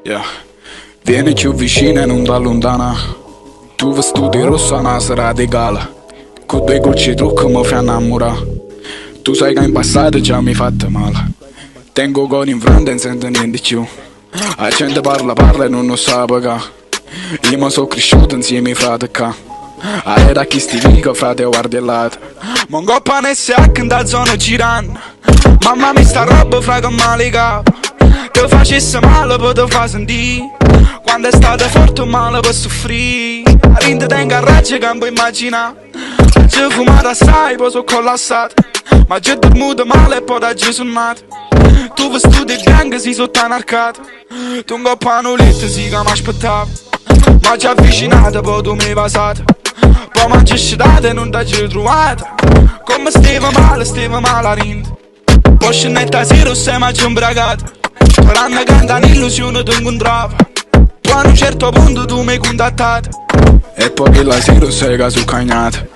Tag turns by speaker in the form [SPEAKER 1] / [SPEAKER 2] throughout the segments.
[SPEAKER 1] Yeah. Vieni più vicino e non da lontana. Tu vestiti rosso a una sera di gala, con due gocce trucco mi fai innamorare. Tu sai che in passato già mi hai fatto male. Tengo con in fronte e non sento niente più. La gente parla e non lo sa pagare. Io mi sono cresciuto insieme ai frati qua. Era chi sti vico frate guardi lato. Mongoppa ne si ha che in da zona girando. Mamma mi sta roba fra che male capo. Che facesse male per te fa sentire. Quando è stato forte o male per soffrire. A rinde tengo a raggio che non puoi immaginare. Ci fumato assai poi sono collassato. Ma già dormuto male e poi da giù sono nato. Tu vestito di bianco si sotto anarcato. Tu un coppano letto si che mi aspettavo. Ma ci avvicinato poi tu mi hai passato. Poi mi ci scedato e non ti ci trovato. Come stava male a rinde. Poi scenetta sera sei ma ci imbragato. Vorranno cantare un'illusione ti incontrava. Poi a un certo punto tu mi hai contattato. E poi che la sera sei che sono cagnato.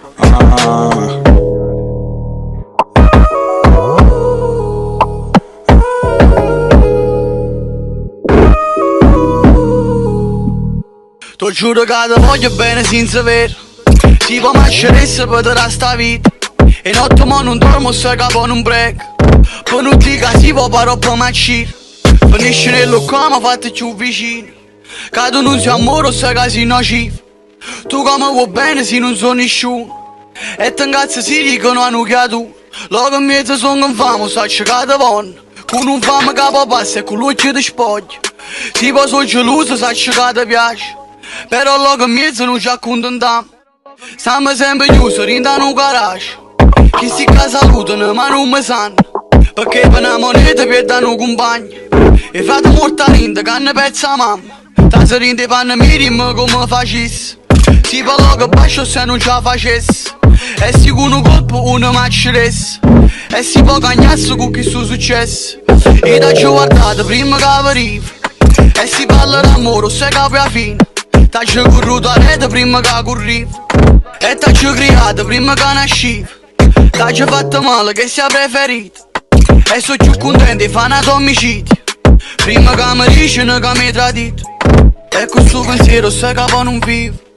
[SPEAKER 2] Ti giuro che ti voglio bene senza vero. Si può mascheressa per te sta vita. E notte ma non dormo se capo non break. Poi non dica si può però per macire. Finisce nello qua ma fate più vicino. Che tu non sei amore se che sei nocivo. Tu come vuoi bene se non sono nessuno. E te incazzi si dicono hanno che tu. Loro in mezzo sono un famo sa che ti vanno. Con un famo capo passa e con l'occhio ti spoglia. Si può sono geloso sa che ti piace. Però loro in mezzo non ci accontentiamo. Stiamo sempre chiusi rindano un garage. Chi si casa salutano ma non mi sanno. Perché per una moneta perdono un compagno. E frate morta rinda che ne pezza mamma. Ta se rinde panna mi rimma come facessi. Si parla che bacio se non ce la facessi. E si con un colpo uno macceresse. E si può cagnarsi con chi sto successo. E da ci guardate prima che arriva. E si parla d'amore se capo alla fine. Ta ci corruto a rete prima che corriva. E ta ci criato prima che nasciva. Ta ci fatto male che sia preferito. E sono più contento di fare un omicidio. Prima che mi dicono che mi hai tradito. E questo pensiero se capo non vivo.